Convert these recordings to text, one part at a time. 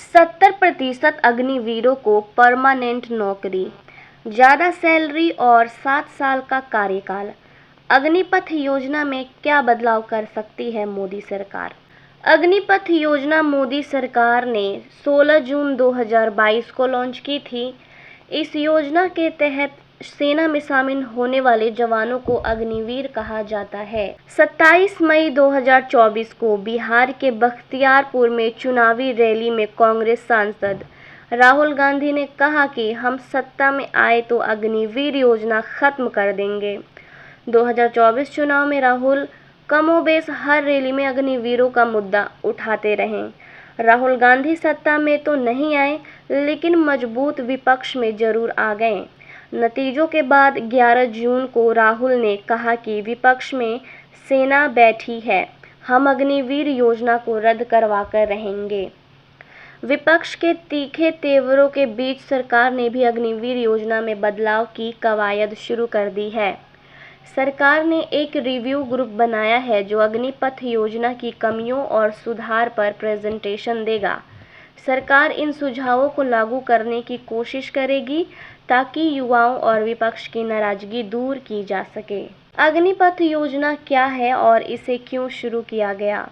70% अग्निवीरों को परमानेंट नौकरी, ज़्यादा सैलरी और 7 साल का कार्यकाल। अग्निपथ योजना में क्या बदलाव कर सकती है मोदी सरकार? अग्निपथ योजना मोदी सरकार ने 16 जून 2022 को लॉन्च की थी। इस योजना के तहत सेना में शामिल होने वाले जवानों को अग्निवीर कहा जाता है। 27 मई 2024 को बिहार के बख्तियारपुर में चुनावी रैली में कांग्रेस सांसद राहुल गांधी ने कहा कि हम सत्ता में आए तो अग्निवीर योजना खत्म कर देंगे। 2024 चुनाव में राहुल कमोबेश हर रैली में अग्निवीरों का मुद्दा उठाते रहे। राहुल गांधी सत्ता में तो नहीं आए, लेकिन मजबूत विपक्ष में जरूर आ गए। नतीजों के बाद 11 जून को राहुल ने कहा कि विपक्ष में सेना बैठी है, हम अग्निवीर योजना को रद्द करवा कर रहेंगे। विपक्ष के तीखे तेवरों के बीच सरकार ने भी अग्निवीर योजना में बदलाव की कवायद शुरू कर दी है। सरकार ने एक रिव्यू ग्रुप बनाया है जो अग्निपथ योजना की कमियों और सुधार पर प्रेजेंटेशन देगा। सरकार इन सुझावों को लागू करने की कोशिश करेगी ताकि युवाओं और विपक्ष की नाराजगी दूर की जा सके। अग्निपथ योजना क्या है और इसे क्यों शुरू किया गया?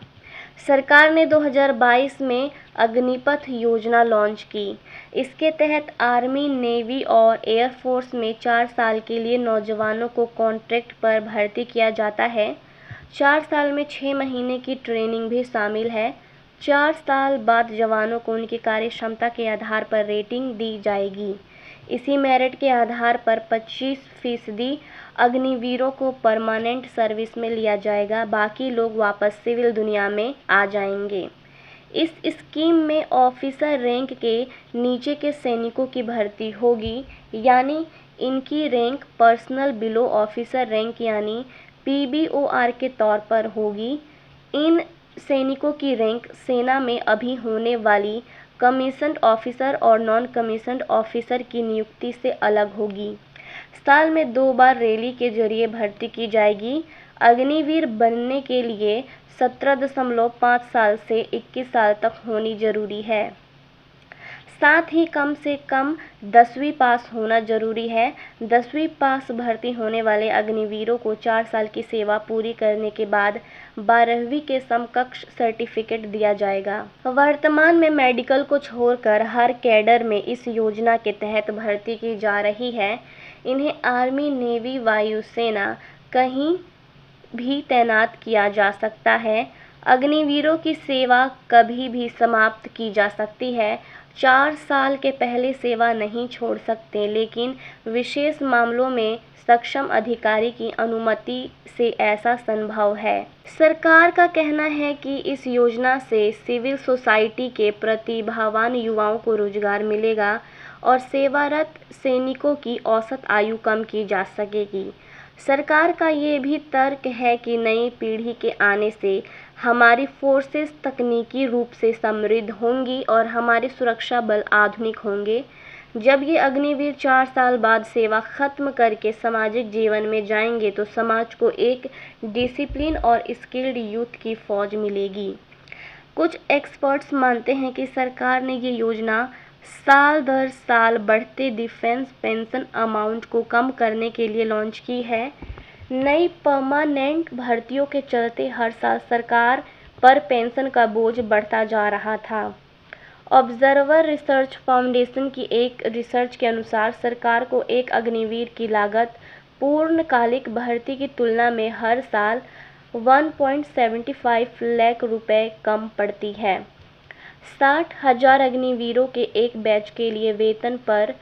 सरकार ने 2022 में अग्निपथ योजना लॉन्च की। इसके तहत आर्मी, नेवी और एयरफोर्स में 4 साल के लिए नौजवानों को कॉन्ट्रैक्ट पर भर्ती किया जाता है। 4 साल में 6 महीने की ट्रेनिंग भी शामिल है। 4 साल बाद जवानों को उनकी कार्य क्षमता के आधार पर रेटिंग दी जाएगी। इसी मेरिट के आधार पर 25% अग्निवीरों को परमानेंट सर्विस में लिया जाएगा, बाकी लोग वापस सिविल दुनिया में आ जाएंगे। इस स्कीम में ऑफिसर रैंक के नीचे के सैनिकों की भर्ती होगी, यानी इनकी rank personal below officer rank यानी PBOR के तौर पर होगी। इन सैनिकों की रैंक सेना में अभी होने वाली कमीशन्ड ऑफिसर और नॉन कमीशन्ड ऑफिसर की नियुक्ति से अलग होगी। साल में 2 बार रैली के जरिए भर्ती की जाएगी। अग्निवीर बनने के लिए 17.5 साल से 21 साल तक होनी जरूरी है। साथ ही कम से कम 10वीं पास होना जरूरी है। 10वीं पास भर्ती होने वाले अग्निवीरों को 4 साल की सेवा पूरी करने के बाद 12वीं के समकक्ष सर्टिफिकेट दिया जाएगा। वर्तमान में मेडिकल को छोड़कर हर कैडर में इस योजना के तहत भर्ती की जा रही है। इन्हें आर्मी, नेवी, वायुसेना कहीं भी तैनात किया जा सकता है। अग्निवीरों की सेवा कभी भी समाप्त की जा सकती है। 4 साल के पहले सेवा नहीं छोड़ सकते, लेकिन विशेष मामलों में सक्षम अधिकारी की अनुमति से ऐसा संभव है। सरकार का कहना है कि इस योजना से सिविल सोसाइटी के प्रतिभावान युवाओं को रोजगार मिलेगा और सेवारत सैनिकों की औसत आयु कम की जा सकेगी। सरकार का ये भी तर्क है कि नई पीढ़ी के आने से हमारी फोर्सेस तकनीकी रूप से समृद्ध होंगी और हमारे सुरक्षा बल आधुनिक होंगे। जब ये अग्निवीर 4 साल बाद सेवा खत्म करके सामाजिक जीवन में जाएंगे तो समाज को एक डिसिप्लिन और स्किल्ड यूथ की फौज मिलेगी। कुछ एक्सपर्ट्स मानते हैं कि सरकार ने ये योजना साल दर साल बढ़ते डिफेंस पेंशन अमाउंट को कम करने के लिए लॉन्च की है। नई परमानेंट भर्तियों के चलते हर साल सरकार पर पेंशन का बोझ बढ़ता जा रहा था। ऑब्जर्वर रिसर्च फाउंडेशन की एक रिसर्च के अनुसार सरकार को एक अग्निवीर की लागत पूर्णकालिक भर्ती की तुलना में हर साल 1.75 लाख रुपए कम पड़ती है। 60,000 अग्निवीरों के एक बैच के लिए वेतन पर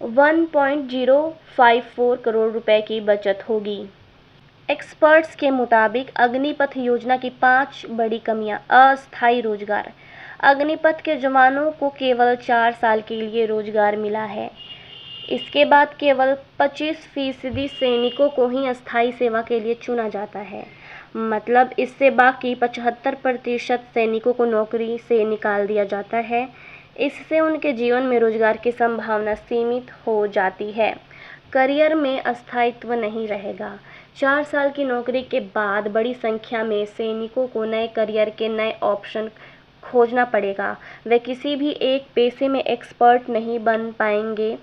1.054 करोड़ रुपए की बचत होगी। एक्सपर्ट्स के मुताबिक अग्निपथ योजना की 5 बड़ी कमियां। अस्थायी रोजगार। अग्निपथ के जवानों को केवल 4 साल के लिए रोजगार मिला है। इसके बाद केवल 25% सैनिकों को ही अस्थायी सेवा के लिए चुना जाता है। मतलब इससे बाकी 75% सैनिकों को नौकरी से निकाल दिया जाता है। इससे उनके जीवन में रोजगार की संभावना सीमित हो जाती है। करियर में अस्थायित्व नहीं रहेगा। 4 साल की नौकरी के बाद बड़ी संख्या में सैनिकों को नए करियर के नए ऑप्शन खोजना पड़ेगा। वे किसी भी एक पेशे में एक्सपर्ट नहीं बन पाएंगे।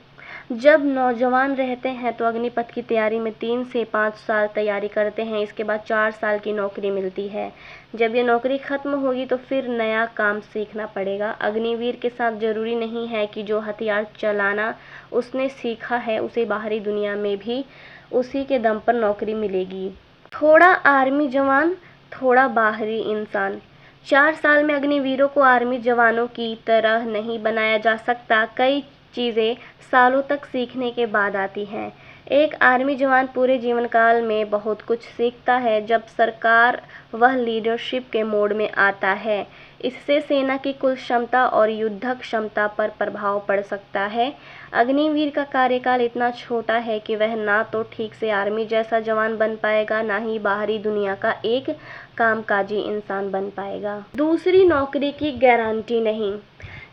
जब नौजवान रहते हैं तो अग्निपथ की तैयारी में 3 से 5 साल तैयारी करते हैं। इसके बाद 4 साल की नौकरी मिलती है। जब ये नौकरी खत्म होगी तो फिर नया काम सीखना पड़ेगा। अग्निवीर के साथ जरूरी नहीं है कि जो हथियार चलाना उसने सीखा है उसे बाहरी दुनिया में भी उसी के दम पर नौकरी मिलेगी। थोड़ा आर्मी जवान, थोड़ा बाहरी इंसान। 4 साल में अग्निवीरों को आर्मी जवानों की तरह नहीं बनाया जा सकता। कई चीज़ें सालों तक सीखने के बाद आती हैं। एक आर्मी जवान पूरे जीवन काल में बहुत कुछ सीखता है। जब सरकार वह लीडरशिप के मोड में आता है, इससे सेना की कुल क्षमता और युद्धक क्षमता पर प्रभाव पड़ सकता है। अग्निवीर का कार्यकाल इतना छोटा है कि वह ना तो ठीक से आर्मी जैसा जवान बन पाएगा, ना ही बाहरी दुनिया का एक कामकाजी इंसान बन पाएगा। दूसरी नौकरी की गारंटी नहीं।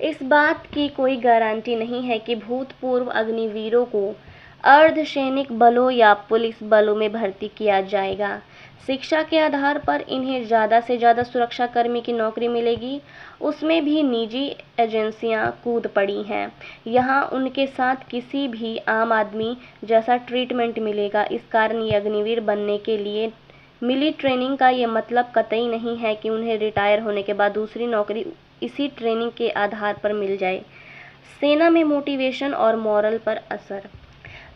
इस बात की कोई गारंटी नहीं है कि भूतपूर्व अग्निवीरों को अर्धसैनिक बलों या पुलिस बलों में भर्ती किया जाएगा। शिक्षा के आधार पर इन्हें ज़्यादा से ज़्यादा सुरक्षाकर्मी की नौकरी मिलेगी। उसमें भी निजी एजेंसियां कूद पड़ी हैं। यहाँ उनके साथ किसी भी आम आदमी जैसा ट्रीटमेंट मिलेगा। इस कारण ये अग्निवीर बनने के लिए मिली ट्रेनिंग का ये मतलब कतई नहीं है कि उन्हें रिटायर होने के बाद दूसरी नौकरी इसी ट्रेनिंग के आधार पर मिल जाए। सेना में मोटिवेशन और मॉरल पर असर।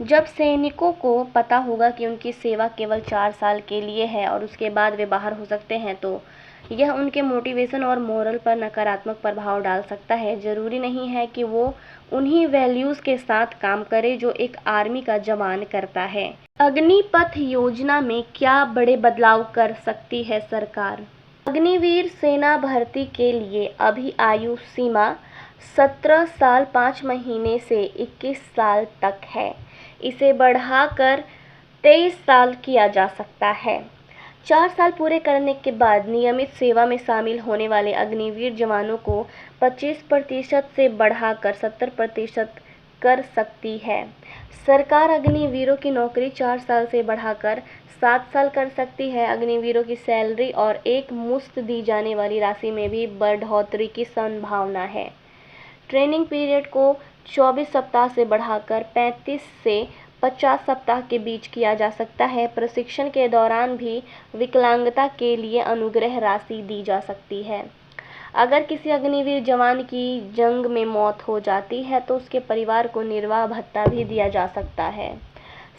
जब सैनिकों को पता होगा कि उनकी सेवा केवल 4 साल के लिए है और उसके बाद वे बाहर हो सकते हैं, तो यह उनके मोटिवेशन और मोरल पर नकारात्मक प्रभाव डाल सकता है। जरूरी नहीं है कि वो उन्हीं वैल्यूज़ के साथ काम करे जो एक आर्मी का जवान करता है। अग्निपथ योजना में क्या बड़े बदलाव कर सकती है सरकार? अग्निवीर सेना भर्ती के लिए अभी आयु सीमा 17 साल 5 महीने से 21 साल तक है। इसे बढ़ाकर 23 साल किया जा सकता है। 4 साल पूरे करने के बाद नियमित सेवा में शामिल होने वाले अग्निवीर जवानों को 25% से बढ़ाकर 70% कर सकती है। सरकार अग्निवीरों की नौकरी 4 साल से बढ़ाकर 7 साल कर सकती है। अग्निवीरों की सैलरी और एक मुश्त दी जाने वाली राशि में भी बढ़ोतरी की संभावना है। ट्रेनिंग पीरियड को 24 सप्ताह से बढ़ाकर 35 से 50 सप्ताह के बीच किया जा सकता है। प्रशिक्षण के दौरान भी विकलांगता के लिए अनुग्रह राशि दी जा सकती है। अगर किसी अग्निवीर जवान की जंग में मौत हो जाती है तो उसके परिवार को निर्वाह भत्ता भी दिया जा सकता है।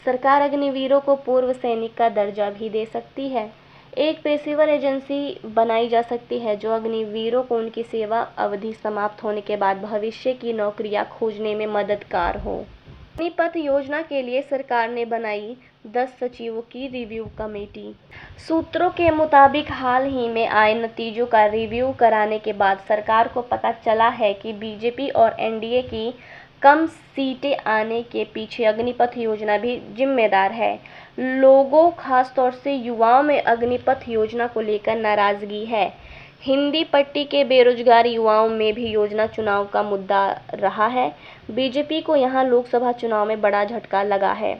सरकार अग्निवीरों को पूर्व सैनिक का दर्जा भी दे सकती है। एक पेशेवर एजेंसी बनाई जा सकती है जो अग्निवीरों को उनकी सेवा अवधि समाप्त होने के बाद भविष्य की नौकरियां खोजने में मददगार हो। अग्निपथ योजना के लिए सरकार ने बनाई 10 सचिवों की रिव्यू कमेटी। सूत्रों के मुताबिक हाल ही में आए नतीजों का रिव्यू कराने के बाद सरकार को पता चला है कि बीजेपी और एनडीए की कम सीटें आने के पीछे अग्निपथ योजना भी जिम्मेदार है। लोगों, खासतौर से युवाओं में अग्निपथ योजना को लेकर नाराजगी है। हिंदी पट्टी के बेरोजगार युवाओं में भी योजना चुनाव का मुद्दा रहा है। बीजेपी को यहां लोकसभा चुनाव में बड़ा झटका लगा है।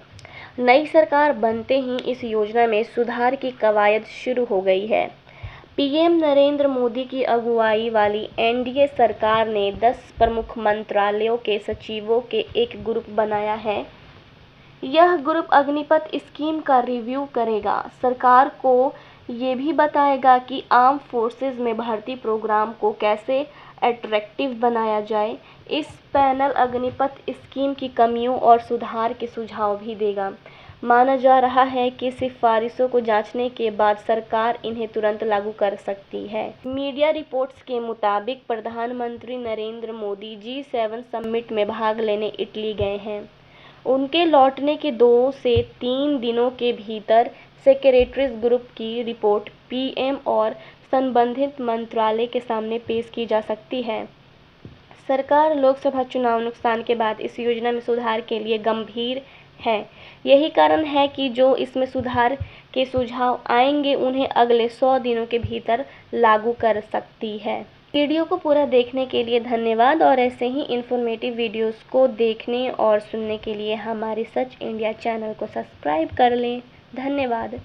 नई सरकार बनते ही इस योजना में सुधार की कवायद शुरू हो गई है। पीएम नरेंद्र मोदी की अगुवाई वाली एनडीए सरकार ने 10 प्रमुख मंत्रालयों के सचिवों के एक ग्रुप बनाया है। यह ग्रुप अग्निपथ स्कीम का रिव्यू करेगा। सरकार को ये भी बताएगा कि आर्म फोर्सेज में भर्ती प्रोग्राम को कैसे अट्रैक्टिव बनाया जाए। इस पैनल अग्निपथ स्कीम की कमियों और सुधार के सुझाव भी देगा। माना जा रहा है कि सिफारिशों को जांचने के बाद सरकार इन्हें तुरंत लागू कर सकती है। मीडिया रिपोर्ट्स के मुताबिक प्रधानमंत्री नरेंद्र मोदी G7 समिट में भाग लेने इटली गए हैं। उनके लौटने के 2 से 3 दिनों के भीतर सेक्रेटरीज ग्रुप की रिपोर्ट पीएम और संबंधित मंत्रालय के सामने पेश की जा सकती है। सरकार लोकसभा चुनाव नुकसान के बाद इस योजना में सुधार के लिए गंभीर है। यही कारण है कि जो इसमें सुधार के सुझाव आएंगे उन्हें अगले 100 दिनों के भीतर लागू कर सकती है। वीडियो को पूरा देखने के लिए धन्यवाद और ऐसे ही इन्फॉर्मेटिव वीडियोस को देखने और सुनने के लिए हमारे सच इंडिया चैनल को सब्सक्राइब कर लें। धन्यवाद।